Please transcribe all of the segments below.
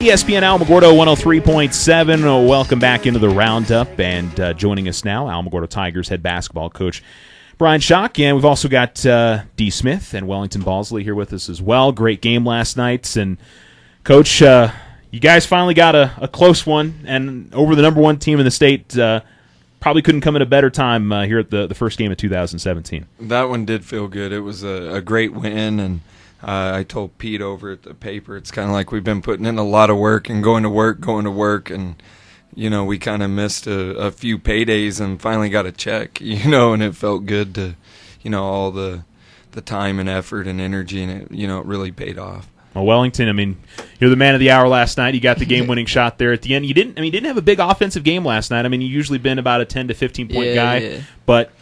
ESPN Alamogordo 103.7. Welcome back into the Roundup. And joining us now, Alamogordo Tigers head basketball coach Brian Schock. And we've also got D. Smith and Wellington Balsley here with us as well. Great game last night. And, Coach, you guys finally got a close one. And over the number one team in the state, probably couldn't come at a better time here at the first game of 2017. That one did feel good. It was a great win, and I told Pete over at the paper, it's kind of like we've been putting in a lot of work and going to work, and, you know, we kind of missed a few paydays and finally got a check, you know, and it felt good to, you know, all the time and effort and energy, and it, you know, it really paid off. Well, Wellington, I mean, you're the man of the hour last night. You got the game-winning shot there at the end. You didn't have a big offensive game last night. I mean, you usually been about a 10 to 15-point guy, yeah. But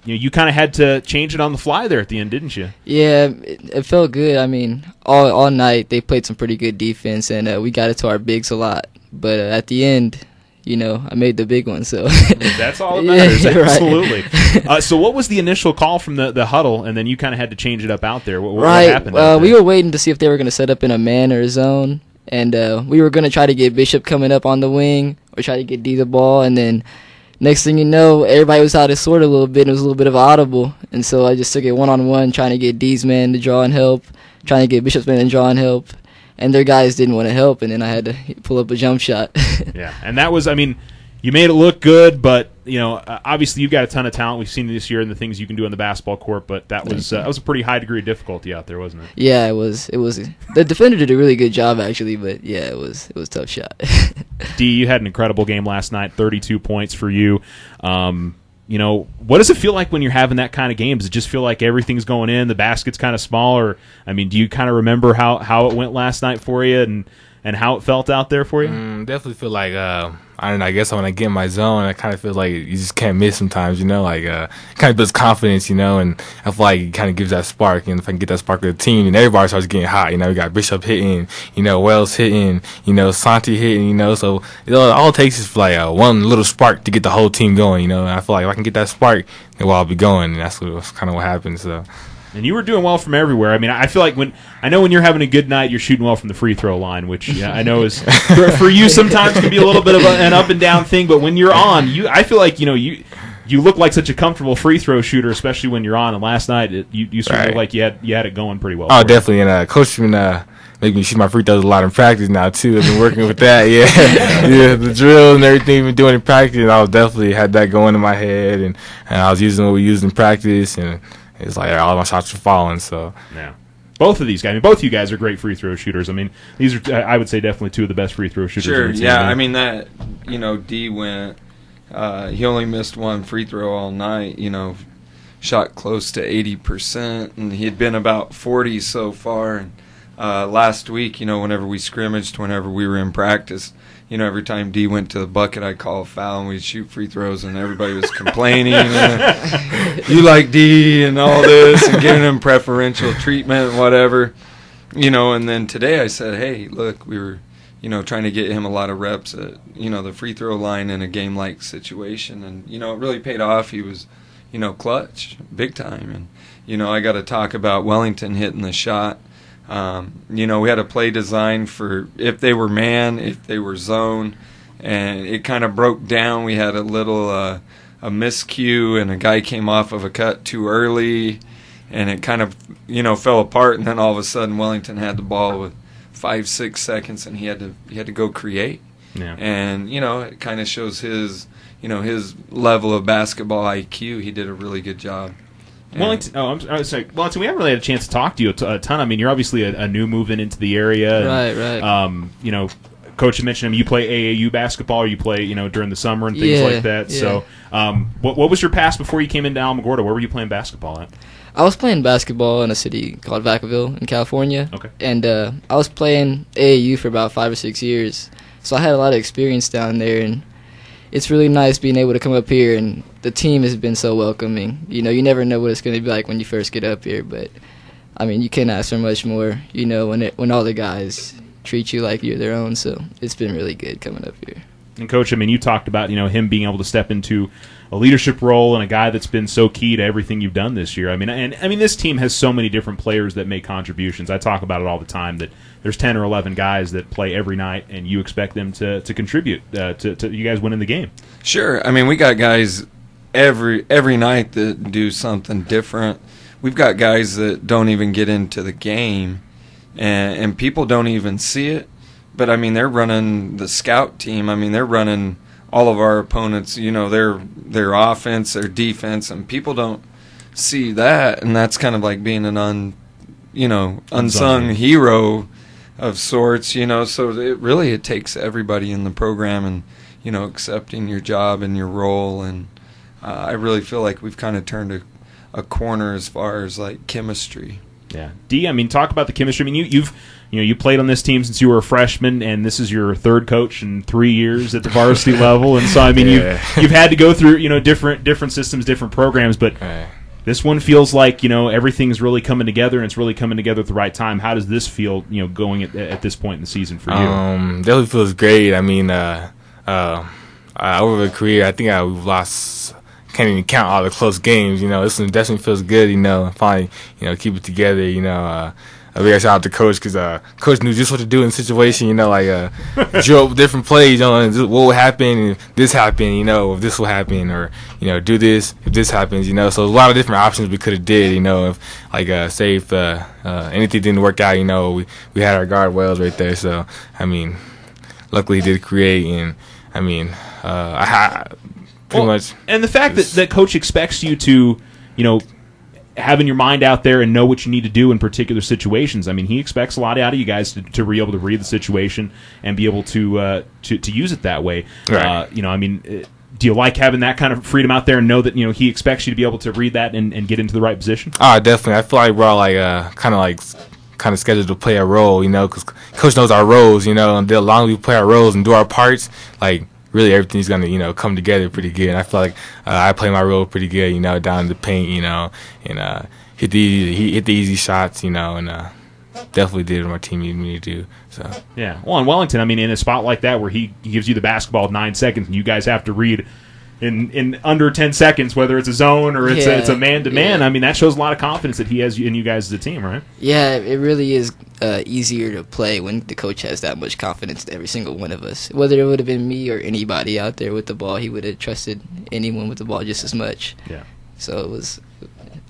you kind of had to change it on the fly there at the end, didn't you? Yeah, it felt good. I mean, all night they played some pretty good defense, and we got it to our bigs a lot. But at the end, you know, I made the big one, so that's all that matters. Yeah, absolutely. So, what was the initial call from the huddle, and then you kind of had to change it up out there? What happened? We were waiting to see if they were going to set up in a man or a zone, and we were going to try to get Bishop coming up on the wing or try to get D the ball, and then next thing you know, everybody was out of sort a little bit, and it was a little bit of audible, and so I just took it one-on-one, trying to get D's man to draw and help, trying to get Bishop's man to draw and help. And their guys didn't want to help, and then I had to pull up a jump shot. Yeah, and that was, I mean, you made it look good, but, you know, obviously you've got a ton of talent. We've seen this year and the things you can do on the basketball court, but that was a pretty high degree of difficulty out there, wasn't it? Yeah, it was. The defender did a really good job, actually, but, yeah, it was a tough shot. D, you had an incredible game last night, 32 points for you. You know, what does it feel like when you're having that kind of game? Does it just feel like everything's going in, the basket's kind of small, or, I mean, do you kind of remember how it went last night for you and how it felt out there for you? Definitely feel like, I don't know, I guess when I get in my zone, I kind of feel like you just can't miss sometimes, you know, like, kind of builds confidence, you know, and I feel like it kind of gives that spark, and if I can get that spark with the team, and everybody starts getting hot, you know, we got Bishop hitting, you know, Wells hitting, you know, Santi hitting, you know, so, you know, all it takes is like one little spark to get the whole team going, you know, and I feel like if I can get that spark, then I'll be going, and that's kind of what happens, so. And you were doing well from everywhere. I mean, I feel like when you're having a good night, you're shooting well from the free throw line, which I know is for you sometimes can be a little bit of an up and down thing. But when you're on, I feel like you look like such a comfortable free throw shooter, especially when you're on. And last night, you certainly looked like you had it going pretty well. Oh, definitely. And Coach been making me shoot my free throws a lot in practice now too. I've been working with that. Yeah, the drill and everything we've been doing in practice. And I was definitely had that going in my head, and I was using what we used in practice, and it's like all my shots were falling. So yeah, both of these guys. I mean, both of you guys are great free throw shooters. I mean, these are I would say definitely two of the best free throw shooters. Sure. Yeah. I mean that. You know, D went. He only missed one free throw all night. You know, shot close to 80%, and he had been about 40 so far. And last week, you know, whenever we scrimmaged, whenever we were in practice, you know, every time D went to the bucket, I'd call a foul, and we'd shoot free throws, and everybody was complaining, you like D and all this, and giving him preferential treatment and whatever, you know. And then today I said, hey, look, we were, you know, trying to get him a lot of reps at, you know, the free throw line in a game-like situation, and, you know, it really paid off. He was, you know, clutch, big time. And, you know, I got to talk about Wellington hitting the shot. You know, we had a play design for if they were man, if they were zone, and it kind of broke down. We had a little a miscue, and a guy came off of a cut too early, and it kind of, you know, fell apart. And then all of a sudden, Wellington had the ball with 5-6 seconds, and he had to go create. Yeah. And, you know, it kind of shows his, you know, his level of basketball IQ. He did a really good job. Wellington, I was sorry, Wellington, we haven't really had a chance to talk to you a ton. I mean, you're obviously a new movement into the area. Right. You know, Coach had mentioned you play AAU basketball, or you play, you know, during the summer and things like that. Yeah. So, what was your past before you came into Alamogordo? Where were you playing basketball at? I was playing basketball in a city called Vacaville in California. Okay. And I was playing AAU for about 5 or 6 years. So I had a lot of experience down there, and it's really nice being able to come up here, and the team has been so welcoming. You know, you never know what it's going to be like when you first get up here, but, I mean, you can't ask for much more, you know, when all the guys treat you like you're their own, so it's been really good coming up here. And Coach, I mean, you talked about him being able to step into a leadership role and a guy that's been so key to everything you've done this year. I mean, this team has so many different players that make contributions. I talk about it all the time that there's 10 or 11 guys that play every night, and you expect them to contribute to you guys winning the game. Sure. I mean, we got guys every night that do something different. We've got guys that don't even get into the game, and people don't even see it. But, I mean, they're running the scout team. I mean, they're running all of our opponents, their offense, their defense, and people don't see that. And that's kind of like being an unsung hero of sorts, So it takes everybody in the program and, accepting your job and your role. And I really feel like we've kind of turned a corner as far as, like, chemistry. Yeah. D, I mean, talk about the chemistry. I mean, you played on this team since you were a freshman, and this is your third coach in 3 years at the varsity level. And so, I mean, you've had to go through, different systems, different programs, but this one feels like, everything's really coming together, and it's really coming together at the right time. How does this feel, going at this point in the season for you? Definitely feels great. I mean, over the career, I think we've lost. Can't even count all the close games. This one definitely feels good. Finally, keep it together. A big shout out to Coach because Coach knew just what to do in the situation. Drill up different plays. What will happen if this happened. If this will happen, or do this if this happens. So a lot of different options we could have did. If say if anything didn't work out. We had our guard wells right there. So I mean, luckily he did create, and I mean, pretty much. And the fact that Coach expects you to, having your mind out there and know what you need to do in particular situations. I mean, he expects a lot out of you guys to be able to read the situation and be able to use it that way. Right. Do you like having that kind of freedom out there and know that he expects you to be able to read that and get into the right position? Definitely. I feel like we're all kind of scheduled to play a role, because Coach knows our roles, and the longer we play our roles and do our parts, really everything's gonna come together pretty good. And I feel like I play my role pretty good, down in the paint, and hit the easy shots, and definitely did what my team needed me to do. So yeah, well, in Wellington, I mean, in a spot like that where he gives you the basketball in 9 seconds, and you guys have to read in under 10 seconds, whether it's a zone or it's a man-to-man. I mean, that shows a lot of confidence that he has in you guys as a team, right? Yeah, it really is easier to play when the coach has that much confidence in every single one of us. Whether it would have been me or anybody out there with the ball, he would have trusted anyone with the ball just as much. Yeah. So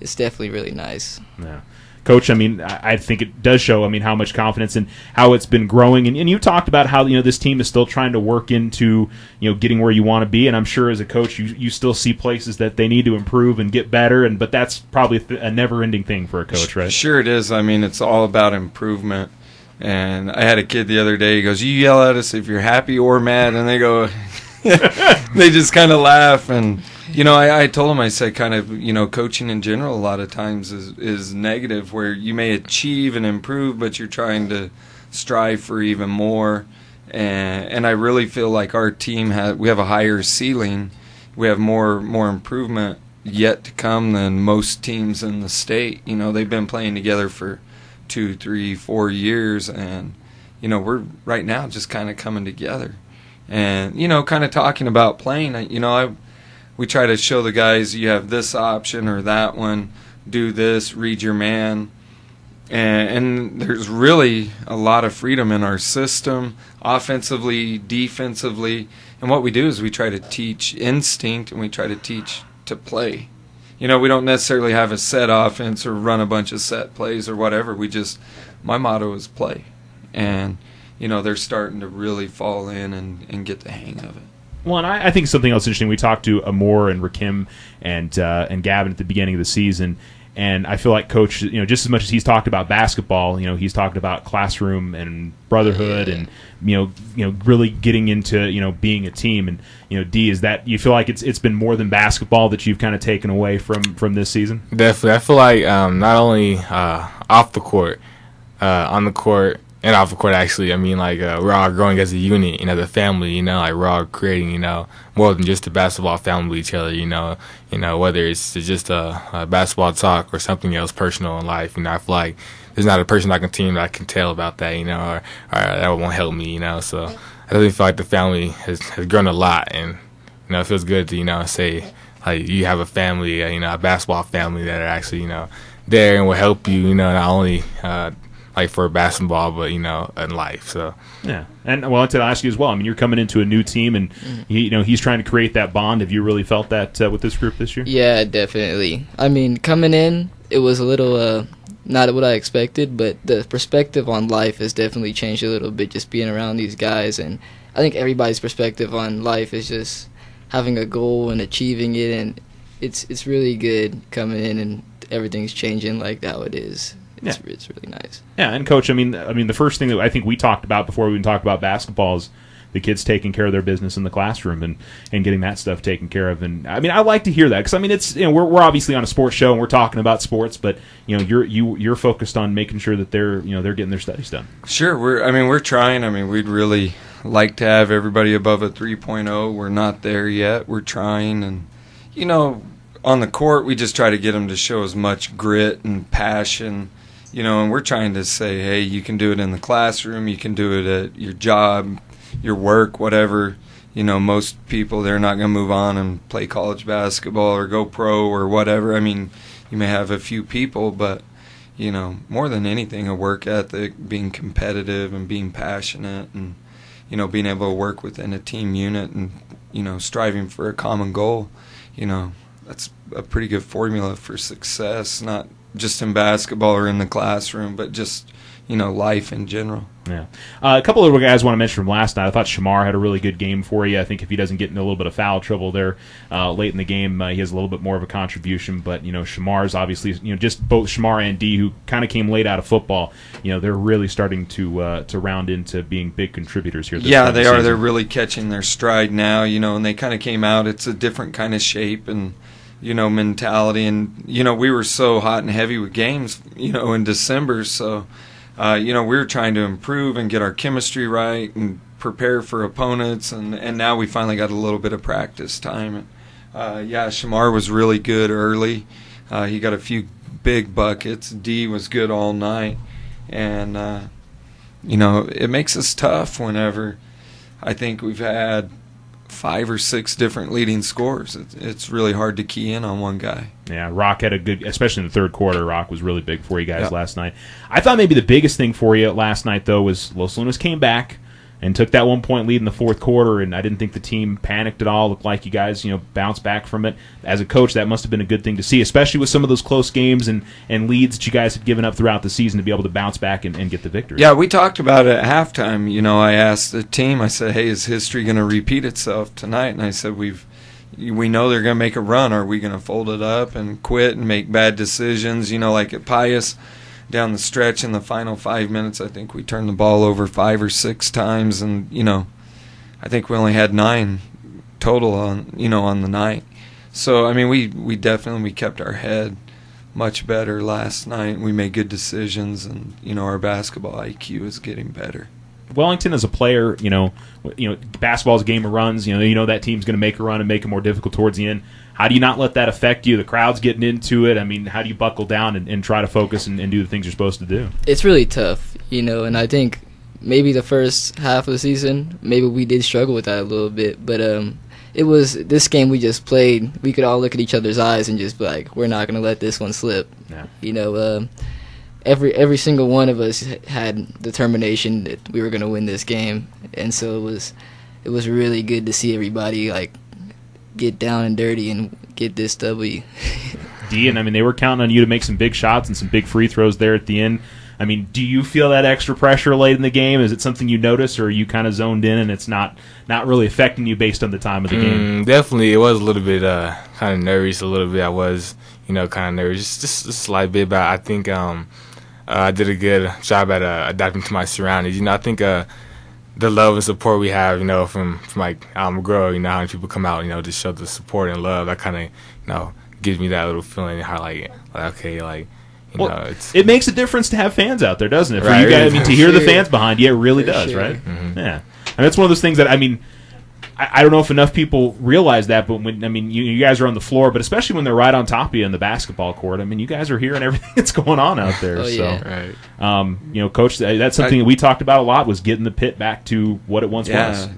it's definitely really nice. Yeah. Coach, I mean, I think it does show, I mean, how much confidence and how it's been growing. And you talked about how, this team is still trying to work into, getting where you want to be. And I'm sure as a coach, you still see places that they need to improve and get better. But that's probably a never-ending thing for a coach, right? Sure it is. I mean, it's all about improvement. And I had a kid the other day, he goes, you yell at us if you're happy or mad. And they go, they just kind of laugh. And I told him, I said, kind of, coaching in general a lot of times is negative, where you may achieve and improve, but you're trying to strive for even more. And I really feel like our team we have a higher ceiling. We have more improvement yet to come than most teams in the state. They've been playing together for 2, 3, 4 years, and we're right now just kind of coming together. And kind of talking about playing, we try to show the guys you have this option or that one, do this, read your man. And there's really a lot of freedom in our system, offensively, defensively. And what we do is we try to teach instinct, and we try to teach to play. We don't necessarily have a set offense or run a bunch of set plays or whatever. My motto is play. And, they're starting to really fall in and get the hang of it. Well, and I think something else interesting. We talked to Amor and Rakim and Gavin at the beginning of the season, and I feel like Coach, just as much as he's talked about basketball, he's talked about classroom and brotherhood, and really getting into being a team. And D, is that you feel like it's been more than basketball that you've kind of taken away from this season? Definitely, I feel like not only off the court, on the court. And off the court, actually, I mean, we're all growing as a unit, as a family, we're all creating, more than just a basketball family with each other, whether it's just a basketball talk or something else personal in life, I feel like there's not a person on the team that I can tell about that, or that won't help me, so I definitely feel like the family has grown a lot, and it feels good to say like you have a family, a basketball family that are actually there and will help you, not only like for basketball, but in life. So yeah, and well, to ask you as well. I mean, you're coming into a new team, and he's trying to create that bond. Have you really felt that with this group this year? Yeah, definitely. I mean, coming in, it was a little not what I expected, but the perspective on life has definitely changed a little bit. Just being around these guys, and I think everybody's perspective on life is just having a goal and achieving it, and it's really good coming in and everything's changing like how it is. It's really nice. Yeah, and Coach, I mean, the first thing that I think we talked about before we even talked about basketball is the kids taking care of their business in the classroom and getting that stuff taken care of. And I mean, I like to hear that because I mean, it's we're obviously on a sports show and we're talking about sports, but you're focused on making sure that they're getting their studies done. Sure, we're trying. I mean, we'd really like to have everybody above a 3.0. We're not there yet. We're trying, and on the court, we just try to get them to show as much grit and passion. And we're trying to say, hey, you can do it in the classroom, you can do it at your job, your work, whatever. Most people, they're not going to move on and play college basketball or go pro or whatever. I mean, you may have a few people, but, more than anything, a work ethic, being competitive and being passionate and, being able to work within a team unit and, striving for a common goal, that's a pretty good formula for success, not just in basketball or in the classroom, but just, life in general. Yeah. A couple of other guys I want to mention from last night. I thought Shamar had a really good game for you. I think if he doesn't get into a little bit of foul trouble there late in the game, he has a little bit more of a contribution. But, Shamar's obviously, just both Shamar and D, who kind of came late out of football, they're really starting to round into being big contributors here. Yeah, they are. They're really catching their stride now, and they kind of came out. It's a different kind of shape and mentality. And, we were so hot and heavy with games, in December. So, we were trying to improve and get our chemistry right and prepare for opponents. And now we finally got a little bit of practice time. Shamar was really good early. He got a few big buckets. D was good all night. And, it makes us tough whenever I think we've had 5 or 6 different leading scorers. It's really hard to key in on one guy. Yeah, Rock had a good, especially in the third quarter, Rock was really big for you guys last night. I thought maybe the biggest thing for you last night, though, was Los Lunas came back and took that 1-point lead in the fourth quarter, and I didn't think the team panicked at all. Looked like you guys, bounced back from it. As a coach, that must have been a good thing to see, especially with some of those close games and leads that you guys had given up throughout the season to be able to bounce back and get the victory. Yeah, we talked about it at halftime. I asked the team, I said, hey, is history going to repeat itself tonight? And I said, we know they're going to make a run. Are we going to fold it up and quit and make bad decisions? Like at Pius, down the stretch in the final 5 minutes, I think we turned the ball over 5 or 6 times, and I think we only had 9 total on the night. So I mean, we definitely kept our head much better last night. We made good decisions, and our basketball IQ is getting better. Wellington as a player, basketball's a game of runs. That team's going to make a run and make it more difficult towards the end. How do you not let that affect you? The crowd's getting into it. I mean, how do you buckle down and try to focus and do the things you're supposed to do? It's really tough, and I think maybe the first half of the season, maybe we did struggle with that a little bit. But it was this game we just played. We could all look at each other's eyes and just be like, we're not going to let this one slip. Yeah. Every single one of us had determination that we were going to win this game, and so it was really good to see everybody get down and dirty and get this W. D, and I mean, they were counting on you to make some big shots and some big free throws there at the end. I mean, do you feel that extra pressure late in the game? Is it something you notice, or are you kind of zoned in and it's not really affecting you based on the time of the game? Definitely, it was a little bit kind of nervous. A little bit, I was kind of nervous, just a slight bit. But I think I did a good job at adapting to my surroundings. I think the love and support we have, from Alamogordo, how many people come out, to show the support and love. That kind of, gives me that little feeling how it makes a difference to have fans out there, doesn't it? For right, you guys, to hear the fans behind you, it really does, right? Mm-hmm. Yeah, and that's one of those things that I don't know if enough people realize that, but when you guys are on the floor, but especially when they're right on top of you in the basketball court. I mean, you guys are hearing everything that's going on out there. Oh, so, yeah. Right. Coach, that's something that we talked about a lot, was getting the pit back to what it once was.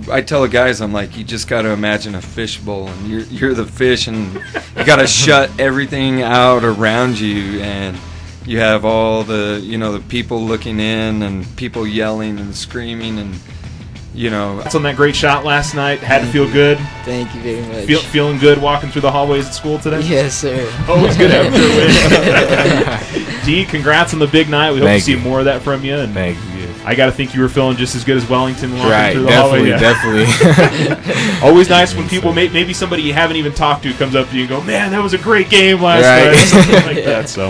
I tell the guys, I'm like, you just got to imagine a fishbowl, and you're the fish, and you got to shut everything out around you, and you have all the the people looking in and people yelling and screaming, and That's on that great shot last night. Had to feel good. Thank you very much. Feeling good walking through the hallways at school today? Yes, sir. Always good after a win. D, congrats on the big night. We hope to see more of that from you. And thank you. I got to think you were feeling just as good as Wellington walking Right, through the hallway. definitely. Always nice when people, maybe somebody you haven't even talked to comes up to you and go, man, that was a great game last night. Or something like that. So,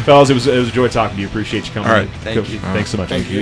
fellas, it was a joy talking to you. Appreciate you coming. All right, in. thank you. Thanks so much. Thank you.